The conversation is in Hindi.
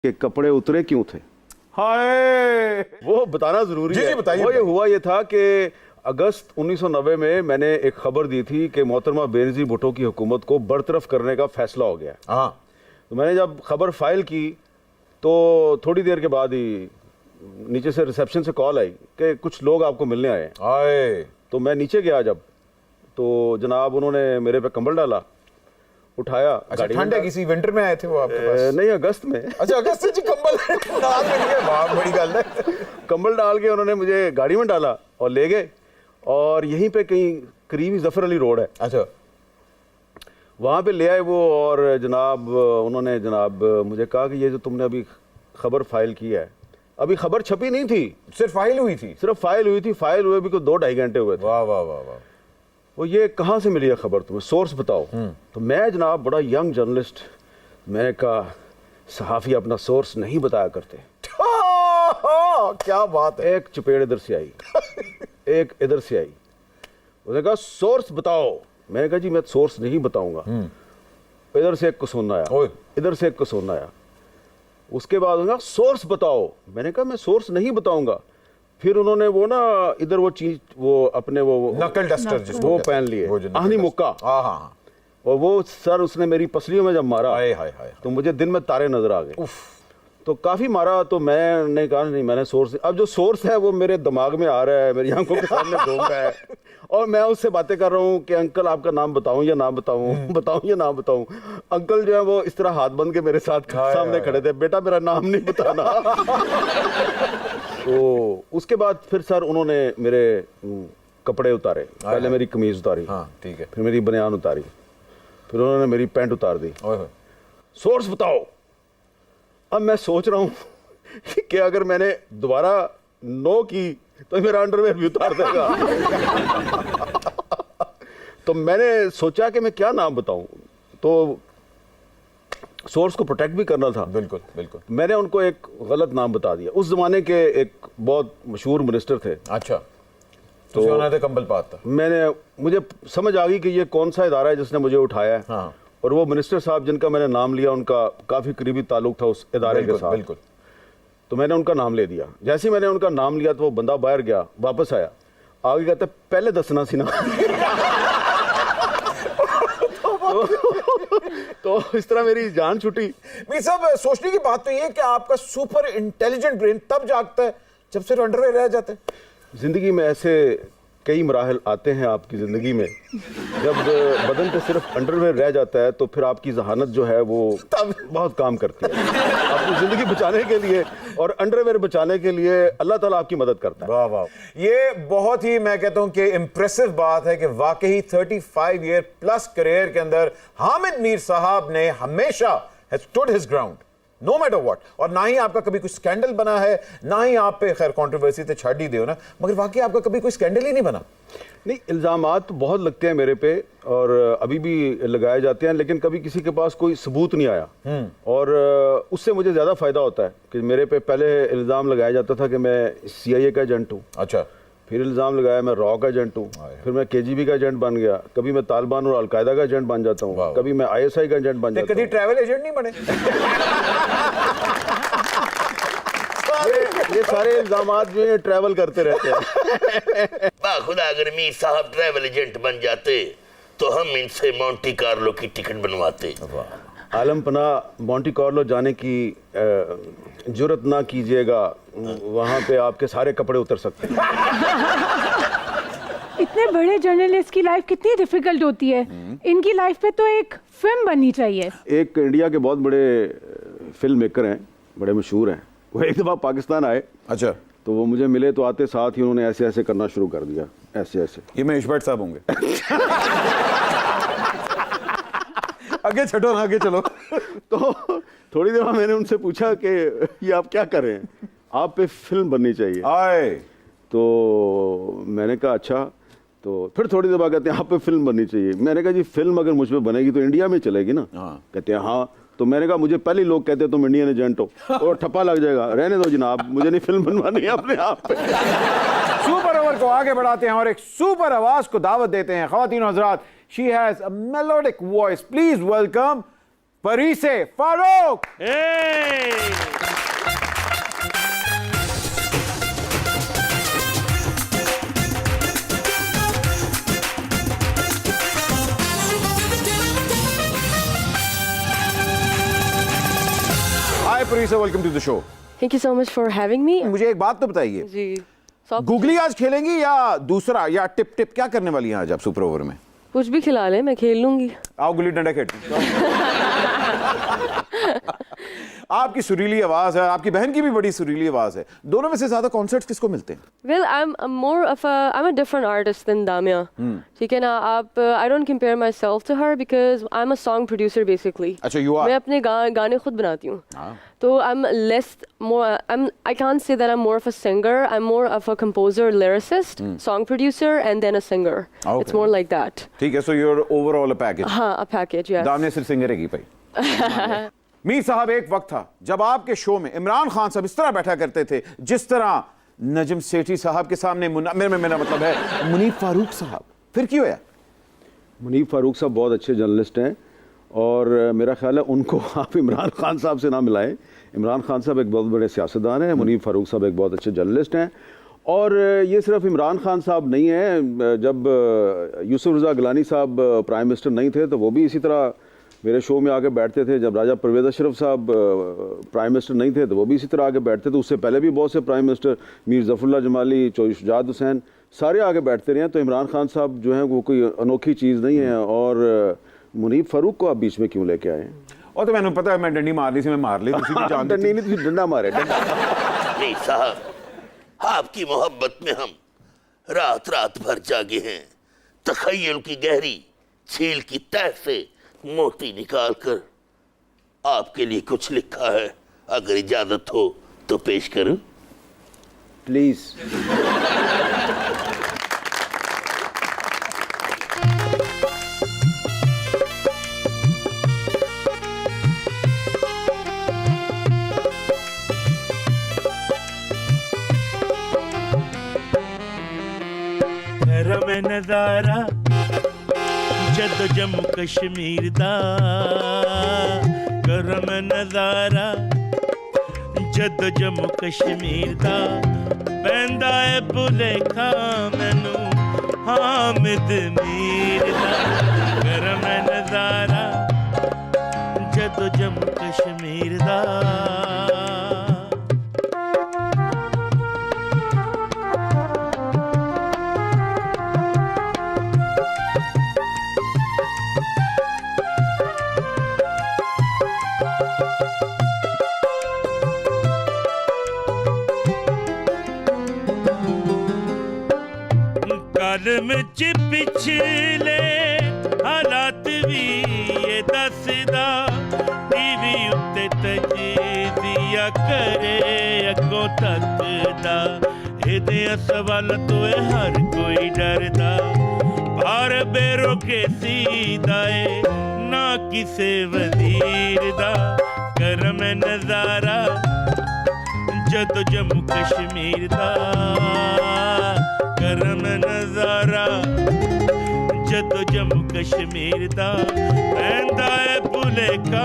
के कपड़े उतरे क्यों थे? हाय, वो बताना जरूरी है। बताइए। वो हुआ ये था कि अगस्त 1990 में मैंने एक खबर दी थी कि मोहतरमा बेनजीर भुट्टो की हुकूमत को बरतरफ करने का फैसला हो गया। हाँ, तो मैंने जब खबर फाइल की तो थोड़ी देर के बाद ही नीचे से रिसेप्शन से कॉल आई कि कुछ लोग आपको मिलने आए हैं। हाय, तो मैं नीचे गया जब, तो जनाब उन्होंने मेरे पे कंबल डाला, उठाया। अच्छा, ठंड है, किसी विंटर में आए थे वो आपके पास? नहीं, अगस्त में। अच्छा, अगस्त से जी कंबल डाल के लिए, वाह बड़ी गल है। कंबल डाल के उन्होंने मुझे गाड़ी में डाला और ले गए, और यहीं पे कहीं करीबी जफर अली रोड है, अच्छा, वहाँ पे ले आए वो। और जनाब उन्होंने मुझे कहा कि ये जो तुमने अभी खबर फाइल की है, अभी खबर छपी नहीं थी, सिर्फ फाइल हुई थी? सिर्फ फाइल हुई थी। फाइल हुए भी कोई 2-2.5 घंटे हुए थे। वाह वाह वाह वाह। वो ये कहाँ से मिली है खबर, तुम्हें सोर्स बताओ। तो मैं जनाब बड़ा यंग जर्नलिस्ट, मैंने कहा सहाफ़ी अपना सोर्स नहीं बताया करते। क्या बात है। एक चपेड़ इधर से आई, एक इधर से आई। उसने कहा सोर्स बताओ। मैंने कहा जी मैं सोर्स नहीं बताऊंगा। इधर से एक को सुनना आया, इधर से एक को सुनना आया। उसके बाद उन्होंने कहा सोर्स बताओ। मैंने कहा मैं सोर्स नहीं बताऊंगा। फिर उन्होंने वो ना इधर वो चीज, वो अपने वो नकल डस्टर वो पहन लिए, आहनी मुक्का। हाँ हाँ, और वो सर उसने मेरी पसलियों में जब मारा, हाय हाय हाय, तो मुझे दिन में तारे नजर आ गए। तो काफी मारा। तो मैंने कहा नहीं, मैंने सोर्स, अब जो सोर्स है वो मेरे दिमाग में आ रहा है, मेरी आंखों के सामने घूम रहा है, और मैं उससे बातें कर रहा हूँ कि अंकल आपका नाम बताऊं या ना बताऊं, बताऊं या ना बताऊं। अंकल जो है वो इस तरह हाथ बंद के मेरे साथ सामने खड़े थे, बेटा मेरा नाम नहीं बताना। तो उसके बाद फिर सर उन्होंने मेरे कपड़े उतारे। पहले मेरी कमीज उतारी, हाँ ठीक है, फिर मेरी बनियान उतारी, फिर उन्होंने मेरी पैंट उतार दी। सोर्स बताओ। अब मैं सोच रहा हूं कि अगर मैंने दोबारा नो की तो मेरा अंडरवेयर भी उतार देगा। तो मैंने सोचा कि मैं क्या नाम बताऊं, तो सोर्स को प्रोटेक्ट भी करना था। बिल्कुल बिल्कुल। मैंने उनको एक गलत नाम बता दिया। उस जमाने के एक बहुत मशहूर मिनिस्टर थे। अच्छा, तो उन्होंने कंबल पाता। मुझे समझ आ गई कि ये कौन सा इदारा है जिसने मुझे उठाया है। हाँ। और वो मिनिस्टर साहब जिनका मैंने नाम लिया, उनका काफी करीबी ताल्लुक था उस इदारे के साथ। बिल्कुल। तो मैंने उनका नाम ले दिया। जैसे ही मैंने उनका नाम लिया तो वो बंदा बाहर गया, वापस आया, आगे कहता पहले दसना सी ना। तो इस तरह मेरी जान छुटी। मीर साहब, सोचने की बात तो ये है कि आपका सुपर इंटेलिजेंट ब्रेन तब जागता है जब सिर्फ अंडरवेयर रह जाते हैं। जिंदगी में ऐसे कई मराहल आते हैं आपकी ज़िंदगी में, जब बदन पे सिर्फ अंडरवेयर रह जाता है तो फिर आपकी जहानत जो है वो बहुत काम करती है आपकी ज़िंदगी बचाने के लिए, और अंडरवेयर बचाने के लिए अल्लाह ताला आपकी मदद करता है। वाह वाह, ये बहुत ही मैं कहता हूं कि इम्प्रेसिव बात है कि वाकई 35 ईयर प्लस करियर के अंदर हामिद मीर साहब ने हमेशा stood his ground no matter what. और ना ही आपका कभी कोई स्कैंडल बना है, ना ही आप पे, खैर कंट्रोवर्सी तो छाड़ ही दो ना, मगर वाकई आपका कभी कोई स्कैंडल ही नहीं बना। नहीं, इल्ज़ामात तो बहुत लगते हैं मेरे पे और अभी भी लगाए जाते हैं, लेकिन कभी किसी के पास कोई सबूत नहीं आया। और उससे मुझे ज़्यादा फ़ायदा होता है कि मेरे पे पहले इल्ज़ाम लगाया जाता था कि मैं CIA का एजेंट हूँ। अच्छा। फिर इल्ज़ाम लगाया मैं रॉ का एजेंट हूँ, फिर मैं KGB का एजेंट बन गया, कभी मैं तालिबान और अलकायदा का एजेंट बन जाता हूँ, कभी मैं ISI का एजेंट बन जाता हूँ। कभी ट्रैवल एजेंट नहीं बने? ये सारे इल्ज़ामात जो है ट्रैवल करते रहते हैं। खुदा अगर मीर साहब ट्रैवल एजेंट बन जाते तो हम इनसे मोंटी कार्लो की टिकट बनवाते। आलम पनाह, मोंटी कार्लो जाने की जुर्रत ना कीजिएगा, वहाँ पे आपके सारे कपड़े उतर सकते हैं। इतने बड़े जर्नलिस्ट की लाइफ कितनी डिफिकल्ट होती है। इनकी लाइफ पे तो एक फिल्म बननी चाहिए। एक इंडिया के बहुत बड़े फिल्म मेकर हैं, बड़े मशहूर हैं, वो एक दफ़ा पाकिस्तान आए। अच्छा। तो वो मुझे मिले तो आते साथ ही उन्होंने ऐसे ऐसे करना शुरू कर दिया, ऐसे ऐसे। ये मैं इशबट साहब होंगे। आगे छठो ना, आगे चलो। तो थोड़ी देर बाद मैंने उनसे पूछा कि ये आप क्या कर रहे हैं, आप पे फिल्म बननी चाहिए। आए तो मैंने कहा अच्छा। तो फिर थोड़ी देर बाद कहते हैं आप पे फिल्म बननी चाहिए। मैंने कहा जी फिल्म अगर मुझ पे बनेगी तो इंडिया में चलेगी ना। कहते हैं हाँ। तो मैंने कहा मुझे पहले लोग कहते हैं तुम इंडियन एजेंट हो, और ठप्पा लग जाएगा, रहने दो जनाब, मुझे नहीं फिल्म बनवानी है अपने आप पे। सुपर ओवर को आगे बढ़ाते हैं और एक सुपर आवाज को दावत देते हैं। ख्वातीन और हज़रात, she has a melodic voice, please welcome फरीसे Farooq. Hi producer, welcome to the show. Thank you so much for having me. मुझे एक बात तो बताइए, जी सब गूगली आज खेलेंगी या दूसरा या टिप टिप, क्या करने वाली हैं आज आप सुपर ओवर में? कुछ भी खिला ले, मैं खेल लूंगी। आओ गुल्ली डंडा खेलते। आपकी सुरीली आवाज है, आपकी बहन की भी बड़ी सुरीली आवाज है, दोनों में से ज्यादा कॉन्सर्ट्स किसको मिलते हैं? Well, I'm a different artist than Damia. ठीक है ना, आप I don't compare myself to her because I'm a song producer basically. अच्छा, you are. मैं अपने गाने खुद बनाती हूँ। तो I can't say that I'm more of a singer. I'm more of a composer, lyricist, song producer, and then a singer. Okay. It's more like that. ठीक है, so you're overall a package. हाँ, a package, yes. दामिया सिर्फ सिंगर है भाई। मीर साहब, एक वक्त था जब आपके शो में इमरान खान साहब इस तरह बैठा करते थे जिस तरह नजम सेठी साहब के सामने मेरा मतलब है मुनीफ फारूक साहब। फिर क्यों है? मुनीफ फारूक साहब बहुत अच्छे जर्नलिस्ट हैं और मेरा ख्याल है उनको आप इमरान खान साहब से ना मिलाएं। इमरान खान साहब एक बहुत बड़े सियासतदान हैं, मुनीफ फारूक साहब एक बहुत अच्छे जर्नलिस्ट हैं। और ये सिर्फ इमरान खान साहब नहीं हैं, जब यूसुफ रज़ा गिलानी साहब प्राइम मिनिस्टर नहीं थे तो वो भी इसी तरह मेरे शो में आके बैठते थे। जब राजा परवेज़ अशरफ साहब प्राइम मिनिस्टर नहीं थे तो वो भी इसी तरह आके बैठते थे। उससे पहले भी बहुत से प्राइम मिनिस्टर, मीर ज़फ़रुल्लाह जमाली, चौधरी शुजात हुसैन, सारे आगे बैठते रहे हैं। तो इमरान खान साहब जो हैं वो कोई अनोखी चीज़ नहीं है। और मुनीफ फारूक को आप बीच में क्यों लेके आए हैं? और तो मैंने पता है, मैं डंडी मार ली थी, मैं मार ली डंडी नहीं, डंडा मारे। नहीं साहब, आपकी मोहब्बत में हम रात रात भर जागे हैं। तखय्युल की गहरी झील की तह से मोती निकालकर आपके लिए कुछ लिखा है, अगर इजाजत हो तो पेश करूं? प्लीज। मैं नजारा जद जम्मू कश्मीर दा, गरम नजारा जद जम्मू कश्मीर दा, पैंदा है भुलेखा मैनू हामिद मीर दा, गरम नजारा जद जम्मू कश्मीर दा। में पिछले हालात भी ये दसदा, टीवी उत्ते तजीजिया करे अगों तकदा, एदे सवाल तो हर कोई डरदा, बार बेरोके सीधा है ना किसे वजीर दा, करम नजारा जद जम्मू कश्मीर दा, करम नजारा जद जम्मू कश्मीर दा, पैंदा है भुलेखा